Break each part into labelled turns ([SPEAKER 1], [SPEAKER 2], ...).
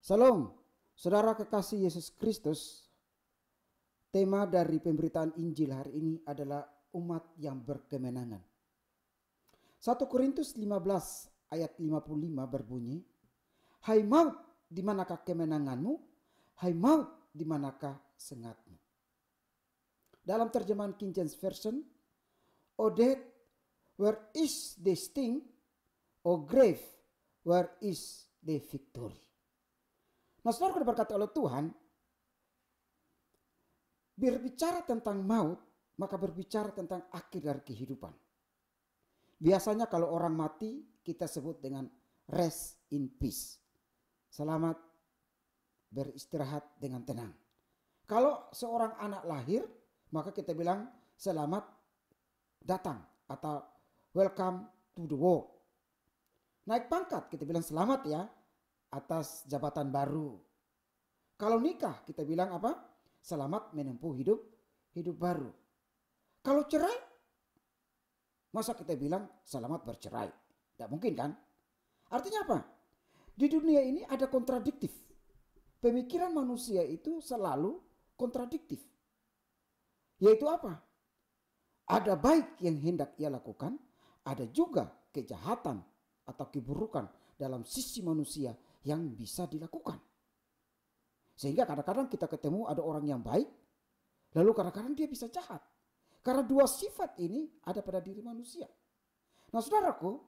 [SPEAKER 1] Salam, saudara kekasih Yesus Kristus. Tema dari pemberitaan Injil hari ini adalah umat yang berkemenangan. 1 Korintus 15 ayat 55 berbunyi, "Hai maut, di manakah kemenanganmu? Hai maut, di manakah sengatmu?" Dalam terjemahan King James Version, "O death, where is the sting? O grave, where is the victory?" Nah, saudara diberkati oleh Tuhan, berbicara tentang maut, maka berbicara tentang akhir dari kehidupan. Biasanya kalau orang mati, kita sebut dengan rest in peace. Selamat beristirahat dengan tenang. Kalau seorang anak lahir, maka kita bilang selamat datang atau welcome to the world. Naik pangkat, kita bilang selamat ya atas jabatan baru. Kalau nikah, kita bilang apa? Selamat menempuh hidup baru. Kalau cerai, masa kita bilang selamat bercerai? Tidak mungkin kan? Artinya apa? Di dunia ini ada kontradiktif. Pemikiran manusia itu selalu kontradiktif. Yaitu apa? Ada baik yang hendak ia lakukan, ada juga kejahatan atau keburukan dalam sisi manusia yang bisa dilakukan. Sehingga kadang-kadang kita ketemu ada orang yang baik, lalu kadang-kadang dia bisa jahat. Karena dua sifat ini ada pada diri manusia. Nah, saudaraku,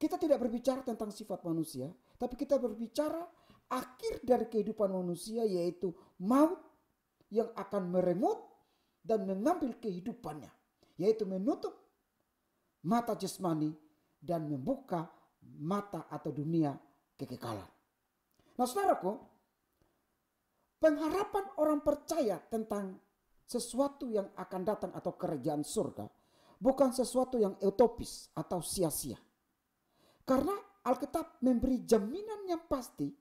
[SPEAKER 1] kita tidak berbicara tentang sifat manusia, tapi kita berbicara akhir dari kehidupan manusia, yaitu maut yang akan merenggut dan mengambil kehidupannya, yaitu menutup mata jasmani dan membuka mata atau dunia kekekalan. Nah, saudaraku, pengharapan orang percaya tentang sesuatu yang akan datang atau kerajaan surga bukan sesuatu yang utopis atau sia-sia. Karena Alkitab memberi jaminan yang pasti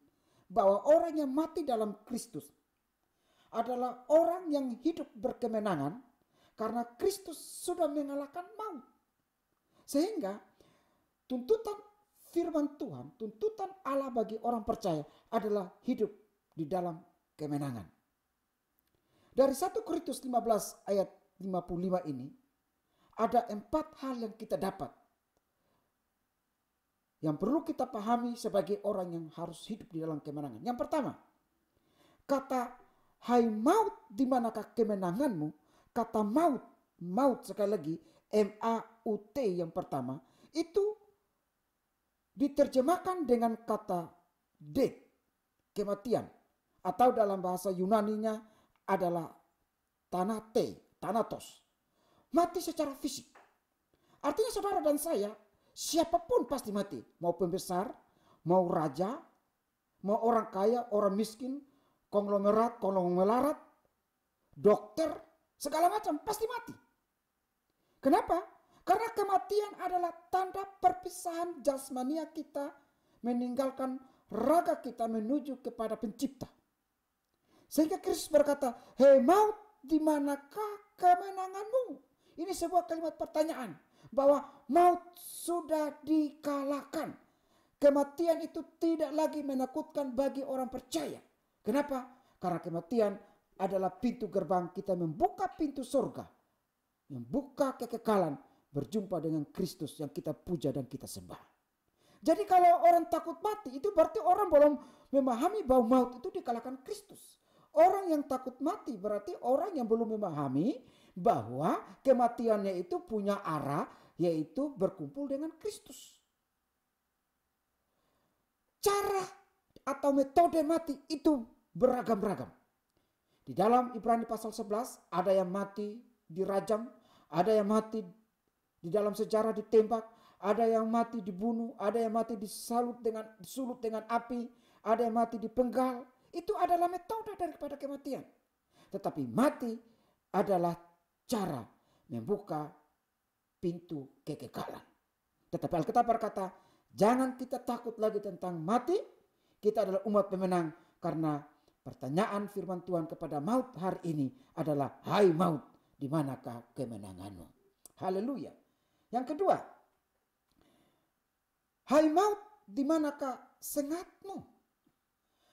[SPEAKER 1] bahwa orang yang mati dalam Kristus adalah orang yang hidup berkemenangan karena Kristus sudah mengalahkan maut. Sehingga tuntutan firman Tuhan, tuntutan Allah bagi orang percaya adalah hidup di dalam kemenangan. Dari 1 Korintus 15 ayat 55 ini ada 4 hal yang kita dapat, yang perlu kita pahami sebagai orang yang harus hidup di dalam kemenangan. Yang pertama, kata hai maut, di manakah kemenanganmu? Kata maut, maut sekali lagi, M-A-U-T yang pertama, itu diterjemahkan dengan kata death, kematian. Atau dalam bahasa Yunaninya adalah thanatos. Mati secara fisik. Artinya saudara dan saya, siapapun pasti mati. Mau pembesar, mau raja, mau orang kaya, orang miskin, konglomerat, dokter, segala macam pasti mati. Kenapa? Karena kematian adalah tanda perpisahan jasmania kita, meninggalkan raga kita menuju kepada pencipta. Sehingga Kristus berkata, "Hei maut, di manakah kemenanganmu?" Ini sebuah kalimat pertanyaan bahwa maut sudah dikalahkan. Kematian itu tidak lagi menakutkan bagi orang percaya. Kenapa? Karena kematian adalah pintu gerbang kita membuka pintu surga, membuka kekekalan, berjumpa dengan Kristus yang kita puja dan kita sembah. Jadi kalau orang takut mati, itu berarti orang belum memahami bahwa maut itu dikalahkan Kristus. Orang yang takut mati berarti orang yang belum memahami bahwa kematiannya itu punya arah, yaitu berkumpul dengan Kristus. Cara atau metode mati itu beragam-ragam. Di dalam Ibrani pasal 11 ada yang mati dirajam, ada yang mati di dalam sejarah ditembak, ada yang mati dibunuh, ada yang mati disulut dengan api, ada yang mati dipenggal. Itu adalah metode daripada kematian. Tetapi mati adalah cara membuka pintu kekekalan. Tetapi Alkitab berkata, jangan kita takut lagi tentang mati. Kita adalah umat pemenang, karena pertanyaan firman Tuhan kepada maut hari ini adalah, hai maut, di manakah kemenanganmu? Haleluya. Yang kedua, hai maut, di manakah sengatmu?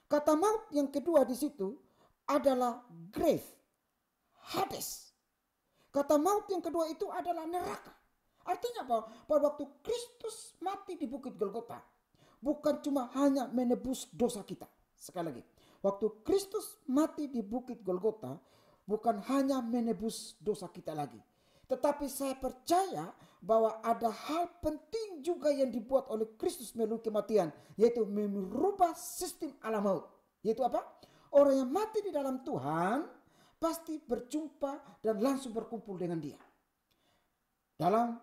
[SPEAKER 1] Kata maut yang kedua di situ adalah grave, Hades. Kata maut yang kedua itu adalah neraka. Artinya apa? Pada waktu Kristus mati di Bukit Golgota, bukan cuma hanya menebus dosa kita. Sekali lagi, waktu Kristus mati di Bukit Golgota, bukan hanya menebus dosa kita lagi. Tetapi saya percaya bahwa ada hal penting juga yang dibuat oleh Kristus melalui kematian, yaitu merubah sistem alam maut. Yaitu apa? Orang yang mati di dalam Tuhan pasti berjumpa dan langsung berkumpul dengan Dia. Dalam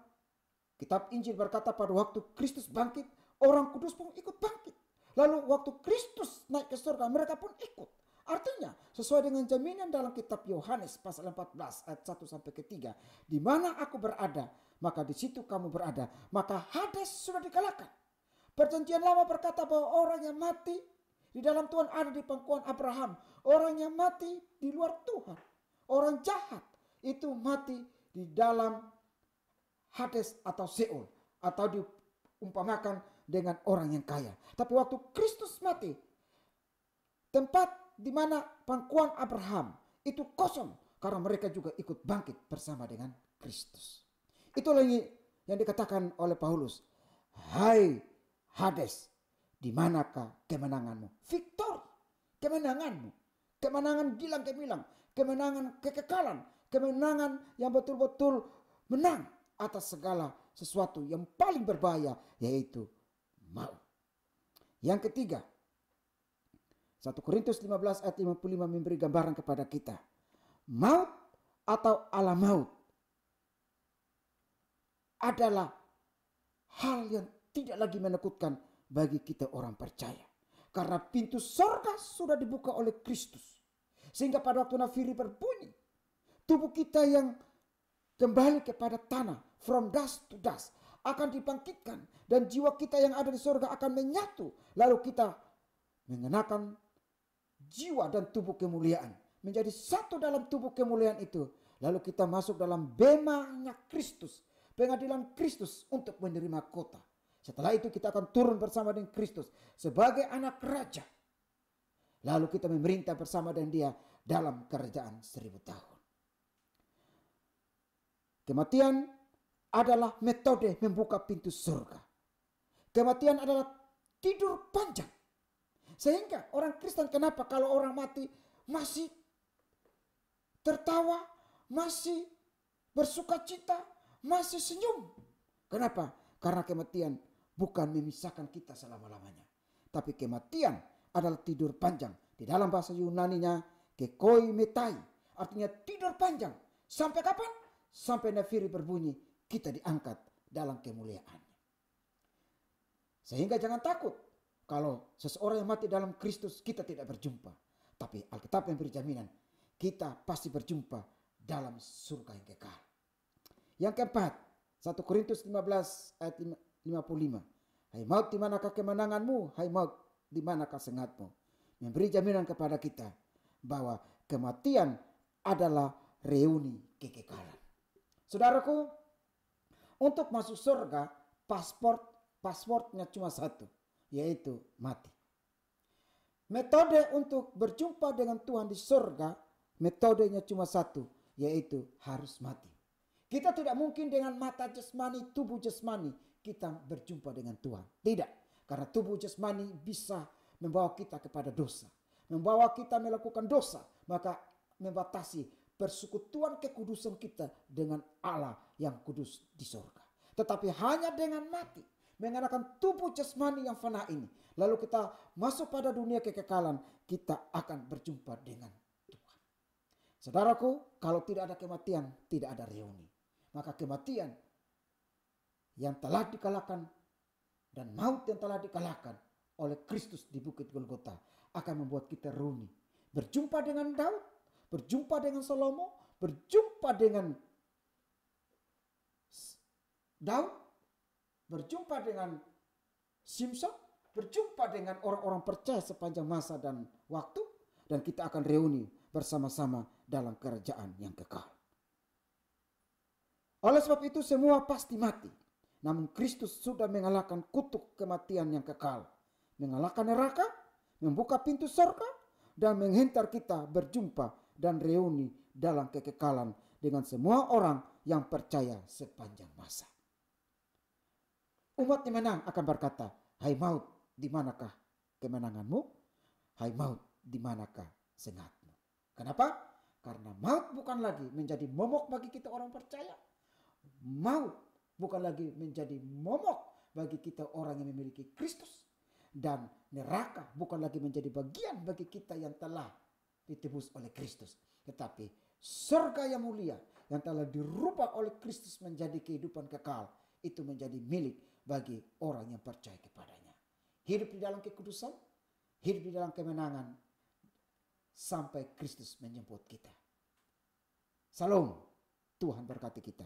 [SPEAKER 1] kitab Injil berkata pada waktu Kristus bangkit, orang kudus pun ikut bangkit. Lalu waktu Kristus naik ke surga, mereka pun ikut. Artinya sesuai dengan jaminan dalam kitab Yohanes pasal 14 ayat 1 sampai ke 3, di mana aku berada, maka di situ kamu berada. Maka Hades sudah dikalahkan. Perjanjian lama berkata bahwa orang yang mati di dalam Tuhan ada di pangkuan Abraham. Orang yang mati di luar Tuhan, orang jahat itu mati di dalam Hades atau Seol, atau diumpamakan dengan orang yang kaya. Tapi waktu Kristus mati, tempat di mana pangkuan Abraham itu kosong karena mereka juga ikut bangkit bersama dengan Kristus. Itulah yang dikatakan oleh Paulus, hai Hades, di manakah kemenanganmu? Victor, kemenanganmu, kemenangan gilang gemilang, kemenangan kekekalan, kemenangan yang betul-betul menang atas segala sesuatu yang paling berbahaya, yaitu maut. Yang ketiga, 1 Korintus 15 ayat 55 memberi gambaran kepada kita. Maut atau alam maut adalah hal yang tidak lagi menakutkan bagi kita orang percaya. Karena pintu sorga sudah dibuka oleh Kristus. Sehingga pada waktu nafiri berbunyi, tubuh kita yang kembali kepada tanah, from dust to dust, akan dibangkitkan. Dan jiwa kita yang ada di sorga akan menyatu. Lalu kita mengenakan jiwa dan tubuh kemuliaan, menjadi satu dalam tubuh kemuliaan itu. Lalu kita masuk dalam bemanya Kristus, pengadilan Kristus untuk menerima kota. Setelah itu kita akan turun bersama dengan Kristus sebagai anak raja. Lalu kita memerintah bersama dengan Dia dalam kerajaan 1000 tahun. Kematian adalah metode membuka pintu surga. Kematian adalah tidur panjang. Sehingga orang Kristen, kenapa kalau orang mati masih tertawa, masih bersuka cita, masih senyum? Kenapa? Karena kematian bukan memisahkan kita selama-lamanya. Tapi kematian adalah tidur panjang. Di dalam bahasa Yunaninya kekoi metai, artinya tidur panjang. Sampai kapan? Sampai nafiri berbunyi, kita diangkat dalam kemuliaannya. Sehingga jangan takut kalau seseorang yang mati dalam Kristus kita tidak berjumpa. Tapi Alkitab memberi jaminan kita pasti berjumpa dalam surga yang kekal. Yang keempat, 1 Korintus 15 ayat 55. Hai maut, di manakah kemenanganmu? Hai maut, di manakah sengatmu? Memberi jaminan kepada kita bahwa kematian adalah reuni kekekalan. Saudaraku, untuk masuk surga pasportnya cuma satu, yaitu mati. Metode untuk berjumpa dengan Tuhan di surga, metodenya cuma satu, yaitu harus mati. Kita tidak mungkin dengan mata jasmani, tubuh jasmani, kita berjumpa dengan Tuhan. Tidak, karena tubuh jasmani bisa membawa kita kepada dosa. Membawa kita melakukan dosa, maka membatasi persekutuan kekudusan kita dengan Allah yang kudus di surga. Tetapi hanya dengan mati, mengenakan tubuh jasmani yang fana ini, lalu kita masuk pada dunia kekekalan, kita akan berjumpa dengan Tuhan. Saudaraku, kalau tidak ada kematian, tidak ada reuni. Maka kematian yang telah dikalahkan dan maut yang telah dikalahkan oleh Kristus di Bukit Golgota akan membuat kita reuni. Berjumpa dengan Daud, berjumpa dengan Salomo, berjumpa dengan Daud, berjumpa dengan Simson, berjumpa dengan orang-orang percaya sepanjang masa dan waktu, dan kita akan reuni bersama-sama dalam kerajaan yang kekal. Oleh sebab itu semua pasti mati. Namun Kristus sudah mengalahkan kutuk kematian yang kekal, mengalahkan neraka, membuka pintu surga, dan menghantar kita berjumpa dan reuni dalam kekekalan dengan semua orang yang percaya sepanjang masa. Umat yang menang akan berkata, "Hai maut, di manakah kemenanganmu? Hai maut, di manakah sengatmu?" Kenapa? Karena maut bukan lagi menjadi momok bagi kita orang percaya. Maut bukan lagi menjadi momok bagi kita orang yang memiliki Kristus. Dan neraka bukan lagi menjadi bagian bagi kita yang telah ditebus oleh Kristus. Tetapi surga yang mulia yang telah dirubah oleh Kristus menjadi kehidupan kekal, itu menjadi milik bagi orang yang percaya kepadanya. Hidup di dalam kekudusan, hidup di dalam kemenangan, sampai Kristus menjemput kita. Salam, Tuhan berkati kita.